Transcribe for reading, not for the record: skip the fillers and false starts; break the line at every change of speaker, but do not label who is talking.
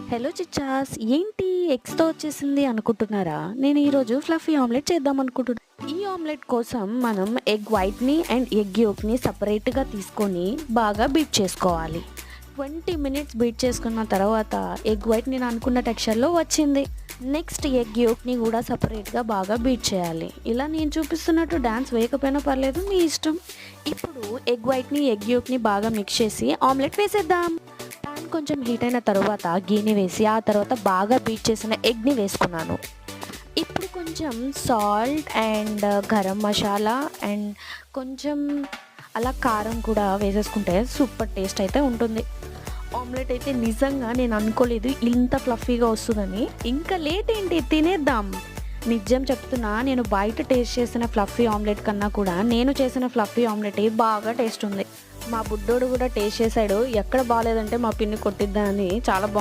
Hello చిచ్చాస్, ఏంటి ఎగ్స్‌తో వచ్చేసింది అనుకుంటున్నారా? నేను ఈరోజు ఫ్లఫీ ఆమ్లెట్ చేద్దాం అనుకుంటున్నా. ఈ ఆమ్లెట్ కోసం మనం ఎగ్ వైట్‌ని అండ్ ఎగ్ యolkని సెపరేట్‌గా తీసుకొని బాగా బీట్ చేసుకోవాలి. 20 మినిట్స్ బీట్ చేసుకున్న తర్వాత ఎగ్ వైట్ నేను అనుకున్న టెక్స్చర్‌లో వచ్చింది. నెక్స్ట్ ఎగ్ యolkని కూడా సెపరేట్‌గా బాగా బీట్ చేయాలి. ఇలా నేను చూపిస్తున్నట్టు డాన్స్ వేయకపోయినా పర్లేదు, మీ ఇష్టం. ఇప్పుడు ఎగ్ వైట్‌ని ఎగ్ యolkని బాగా మిక్స్ చేసి ఆమ్లెట్ వేసేద్దాం. పాన్ కొంచెం హీట్ అయిన తర్వాత గీని వేసి ఆ తర్వాత బాగా బీట్ చేసిన ఎగ్ని వేసుకున్నాను. ఇప్పుడు కొంచెం salt and garam masala and కొంచెం అలా కారం కూడా వేసేసుకుంటే సూపర్ టేస్ట్ అయితే ఉంటుంది. ఆమ్లెట్ అయితే నిజంగా నేను అనుకోలేదు ఇంత ఫ్లఫీగా వస్తుందని. ఇంకా లేట్ ఏంటి, తినేద్దాం. నిజం చెప్తున్నా, నేను బయట టేస్ట్ చేసిన ఫ్లఫీ ఆమ్లెట్ కన్నా కూడా నేను చేసిన ఫ్లఫీ ఆమ్లెట్ బాగా టేస్ట్ ఉంది. మా బుడ్డోడు కూడా టేస్ట్ చేశాడు. ఎక్కడ బాగాలేదంటే మా పిన్ని కొట్టిద్దా అని. చాలా బాగుంది.